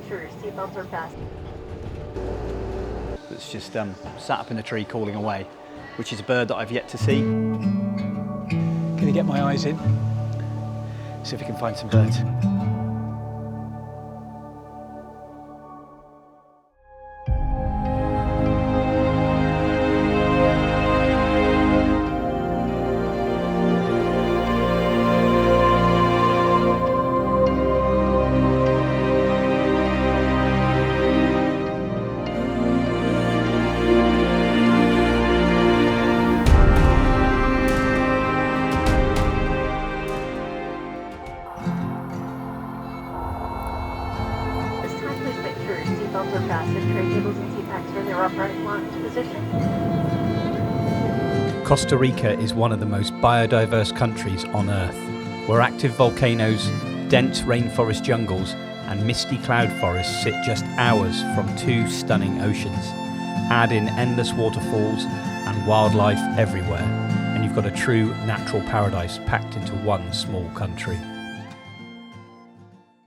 sure your seatbelts are fastened. It's just sat up in a tree calling away, which is a bird that I've yet to see. Gonna get my eyes in, see if we can find some birds. Seatbelts are fastened, tray tables and seat backs are in their upright locked position. Costa Rica is one of the most biodiverse countries on Earth, where active volcanoes, dense rainforest jungles and misty cloud forests sit just hours from two stunning oceans. Add in endless waterfalls and wildlife everywhere, and you've got a true natural paradise packed into one small country.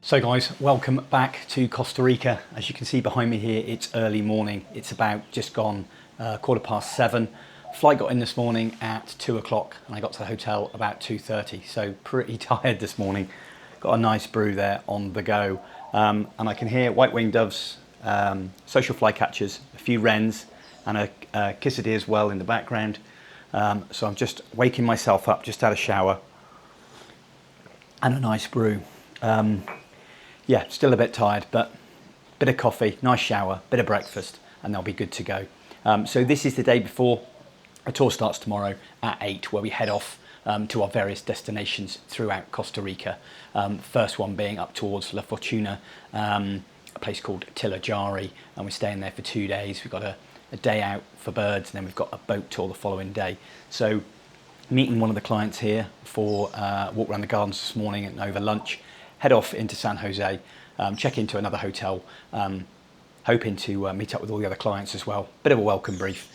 So guys, welcome back to Costa Rica. As you can see behind me here, it's early morning. It's about just gone 7:15. Flight got in this morning at 2 o'clock and I got to the hotel about 2:30. So pretty tired this morning. Got a nice brew there on the go. And I can hear white-winged doves, social flycatchers, a few wrens and a kissidee as well in the background. So I'm just waking myself up, just had a shower and a nice brew. Yeah, still a bit tired, but bit of coffee, nice shower, bit of breakfast, and they'll be good to go. So this is the day before. A tour starts tomorrow at 8, where we head off to our various destinations throughout Costa Rica. First one being up towards La Fortuna, a place called Tilajari, and we're staying there for 2 days. We've got a day out for birds, and then we've got a boat tour the following day. So meeting one of the clients here for a walk around the gardens this morning and over lunch. Head off into San Jose, check into another hotel, hoping to meet up with all the other clients as well. Bit of a welcome brief,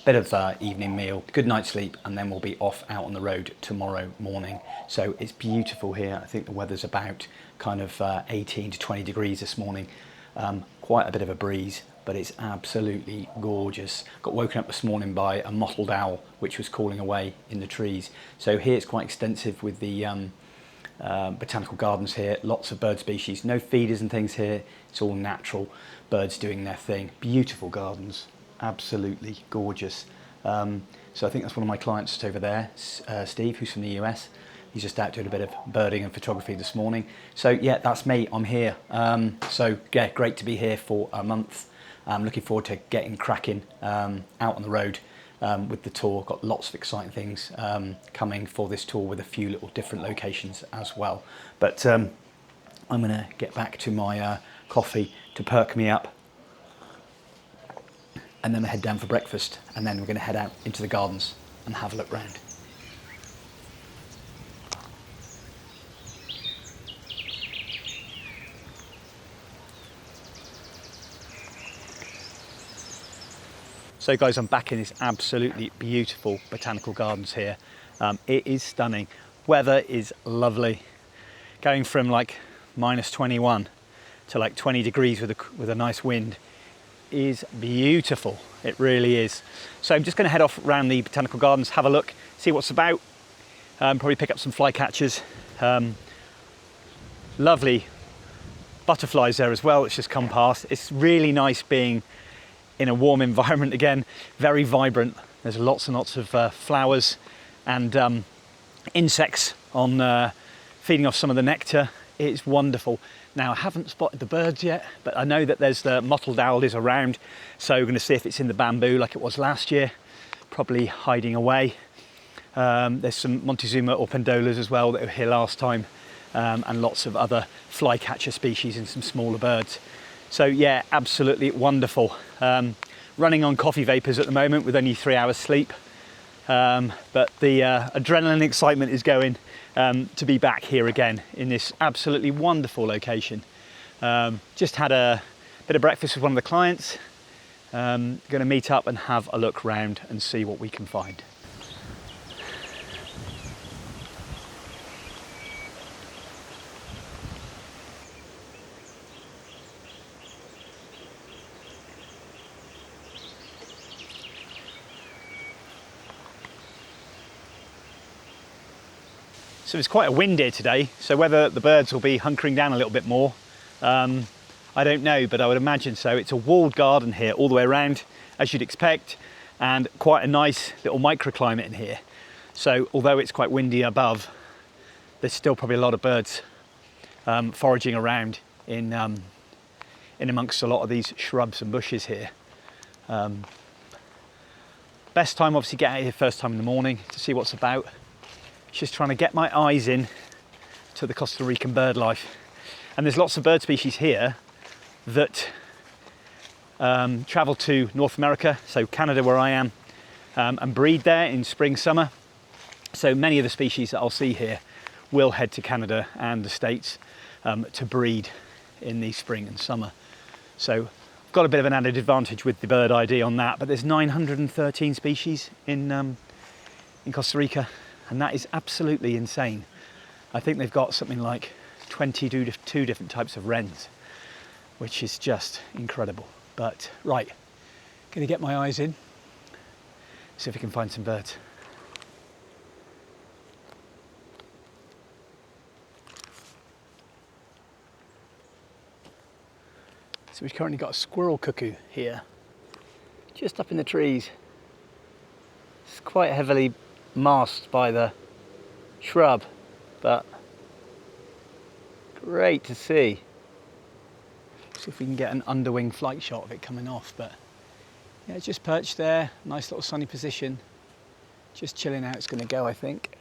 bit of evening meal, good night's sleep, and then we'll be off out on the road tomorrow morning. So it's beautiful here. I think the weather's about kind of 18 to 20 degrees this morning. Quite a bit of a breeze, but it's absolutely gorgeous. Got woken up this morning by a mottled owl, which was calling away in the trees. So here it's quite extensive with the botanical gardens here, lots of bird species, no feeders and things here, it's all natural, birds doing their thing. Beautiful gardens, absolutely gorgeous. So I think that's one of my clients just over there, Steve, who's from the US. He's just out doing a bit of birding and photography this morning. So yeah, that's me, I'm here. So yeah, great to be here for a month. I'm looking forward to getting cracking out on the road. With the tour. Got lots of exciting things coming for this tour with a few little different locations as well. But I'm going to get back to my coffee to perk me up, and then I head down for breakfast, and then we're going to head out into the gardens and have a look round. So guys, I'm back in this absolutely beautiful botanical gardens here. It is stunning. Weather is lovely. Going from like -21 to like 20 degrees with a nice wind is beautiful. It really is. So I'm just going to head off around the botanical gardens, have a look, see what's about. Probably pick up some flycatchers. Lovely butterflies there as well. It's just come past. It's really nice being in a warm environment again, very vibrant. There's lots and lots of flowers and insects on feeding off some of the nectar. It's wonderful. Now I haven't spotted the birds yet, but I know that there's the mottled owl is around, so we're going to see if it's in the bamboo like it was last year, probably hiding away. There's some Montezuma or pendolas as well that were here last time, and lots of other flycatcher species and some smaller birds. So yeah, absolutely wonderful. Running on coffee vapors at the moment with only 3 hours sleep. But the adrenaline excitement is going to be back here again in this absolutely wonderful location. Just had a bit of breakfast with one of the clients. Going to meet up and have a look round and see what we can find. So it's quite a wind here today, so whether the birds will be hunkering down a little bit more, I don't know, but I would imagine so. It's a walled garden here all the way around, as you'd expect, and quite a nice little microclimate in here. So although it's quite windy above, there's still probably a lot of birds foraging around in amongst a lot of these shrubs and bushes here. Best time obviously get out here first time in the morning to see what's about. Just trying to get my eyes in to the Costa Rican bird life. And there's lots of bird species here that travel to North America, so Canada where I am, and breed there in spring, summer. So many of the species that I'll see here will head to Canada and the States to breed in the spring and summer. So I've got a bit of an added advantage with the bird ID on that, but there's 913 species in Costa Rica, and that is absolutely insane. I think they've got something like 22 different types of wrens, which is just incredible. But right, gonna get my eyes in, see if we can find some birds. So we've currently got a squirrel cuckoo here, just up in the trees. It's quite heavily masked by the shrub, but great to see. See if we can get an underwing flight shot of it coming off, but yeah, it's just perched there, nice little sunny position, just chilling out. It's going to go, I think.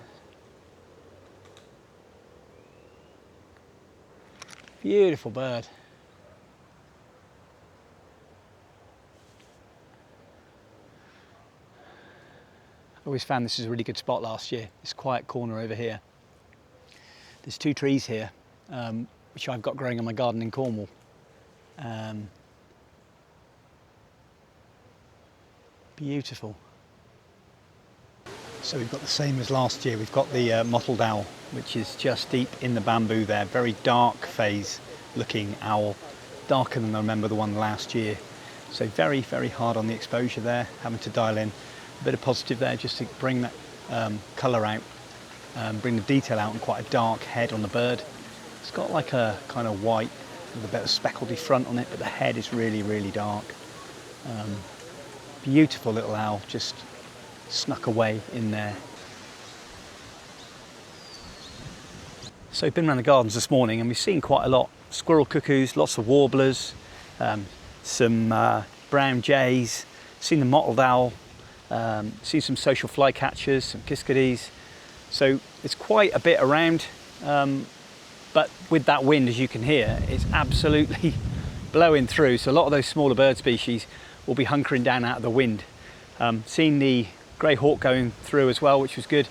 Beautiful bird. I always found this is a really good spot last year, this quiet corner over here. There's 2 trees here, which I've got growing in my garden in Cornwall. Beautiful. So we've got the same as last year. We've got the mottled owl, which is just deep in the bamboo there. Very dark phase looking owl, darker than I remember the one last year. So very, very hard on the exposure there, having to dial in a bit of positive there just to bring that colour out, bring the detail out, and quite a dark head on the bird. It's got like a kind of white with a bit of speckledy front on it, but the head is really, really dark. Beautiful little owl, just snuck away in there. So we've been around the gardens this morning and we've seen quite a lot. Squirrel cuckoos, lots of warblers, some brown jays, seen the mottled owl, seen some social flycatchers, some kiskadees. So it's quite a bit around, but with that wind, as you can hear, it's absolutely blowing through. So a lot of those smaller bird species will be hunkering down out of the wind. Seen the grey hawk going through as well, which was good.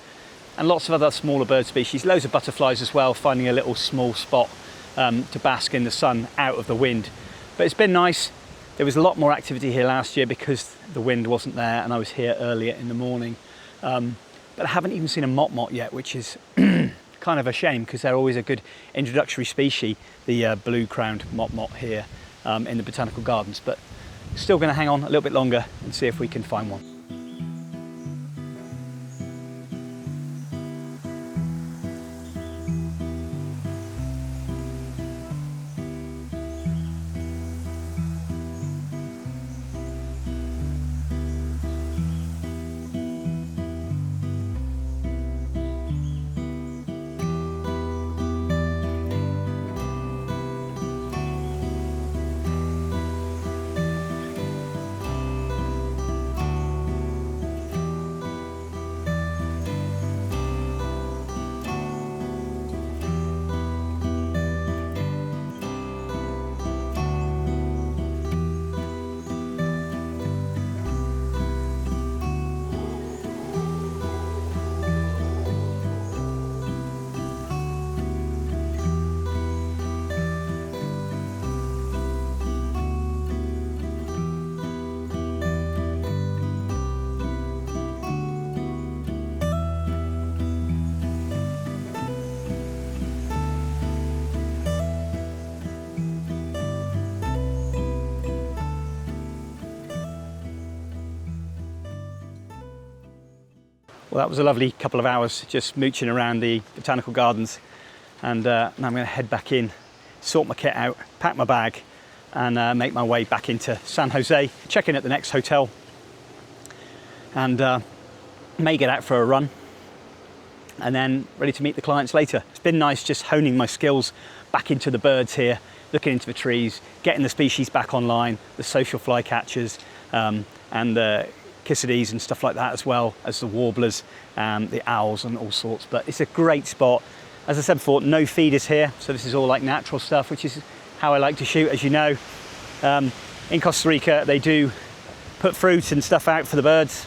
And lots of other smaller bird species, loads of butterflies as well, finding a little small spot to bask in the sun out of the wind. But it's been nice. There was a lot more activity here last year because the wind wasn't there and I was here earlier in the morning. But I haven't even seen a mot-mot yet, which is kind of a shame because they're always a good introductory species, the blue-crowned mot-mot here in the Botanical Gardens. But still going to hang on a little bit longer and see if we can find one. Well, that was a lovely couple of hours just mooching around the botanical gardens, and now I'm going to head back in, sort my kit out, pack my bag, and make my way back into San Jose, check in at the next hotel, and may get out for a run, and then ready to meet the clients later. It's been nice just honing my skills back into the birds here, looking into the trees, getting the species back online, the social flycatchers, and the Kissades and stuff like that, as well as the warblers and the owls and all sorts. But it's a great spot. As I said before, no feeders here, so this is all like natural stuff, which is how I like to shoot, as you know. In Costa Rica, they do put fruit and stuff out for the birds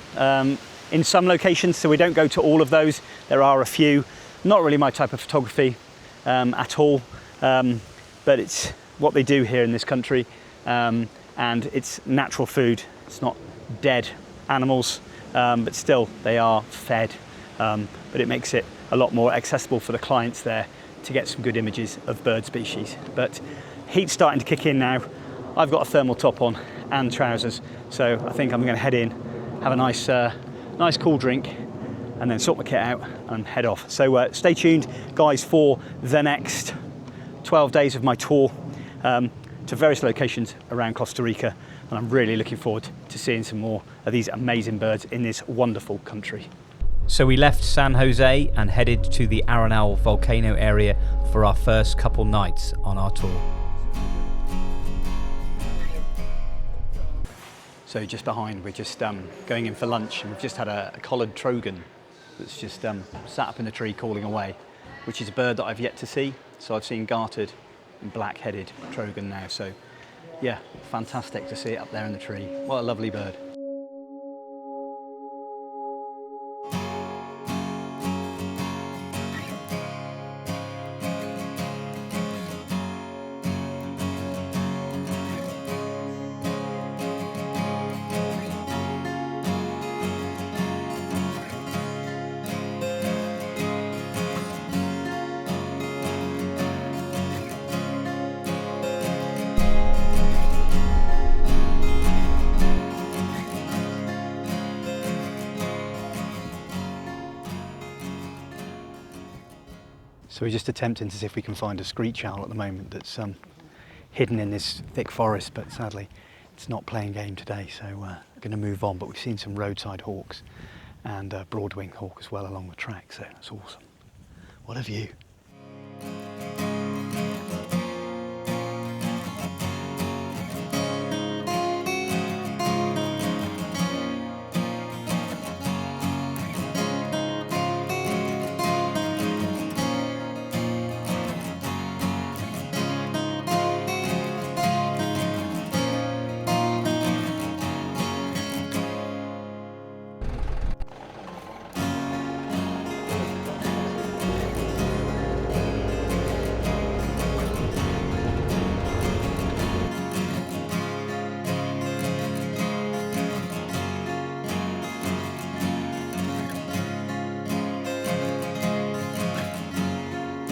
in some locations, so we don't go to all of those. There are a few. Not really my type of photography at all, but it's what they do here in this country, and it's natural food. It's not dead animals, but still they are fed, but it makes it a lot more accessible for the clients there to get some good images of bird species. But heat's starting to kick in now. I've got a thermal top on and trousers, so I think I'm going to head in, have a nice cool drink, and then sort my kit out and head off. So stay tuned, guys, for the next 12 days of my tour to various locations around Costa Rica, and I'm really looking forward to seeing some more of these amazing birds in this wonderful country. So we left San Jose and headed to the Arenal volcano area for our first couple nights on our tour. So just behind, we're just going in for lunch, and we've just had a collared trogon that's just sat up in a tree calling away, which is a bird that I've yet to see. So I've seen gartered and black-headed trogon now, so yeah, fantastic to see it up there in the tree. What a lovely bird. So we're just attempting to see if we can find a screech owl at the moment that's hidden in this thick forest, but sadly it's not playing game today, so we're going to move on. But we've seen some roadside hawks and a broad-winged hawk as well along the track, so that's awesome. What a view.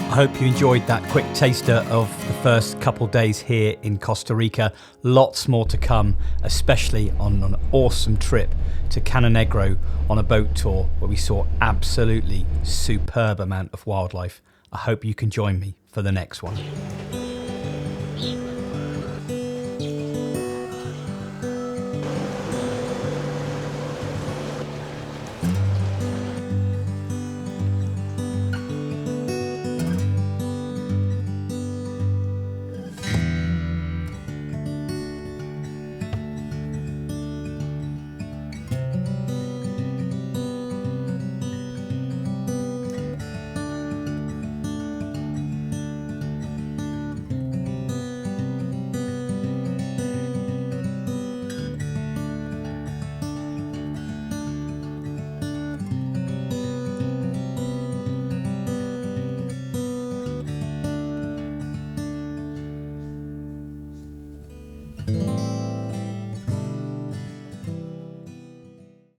I hope you enjoyed that quick taster of the first couple days here in Costa Rica. Lots more to come, especially on an awesome trip to Canon on a boat tour where we saw absolutely superb amount of wildlife. I hope you can join me for the next one.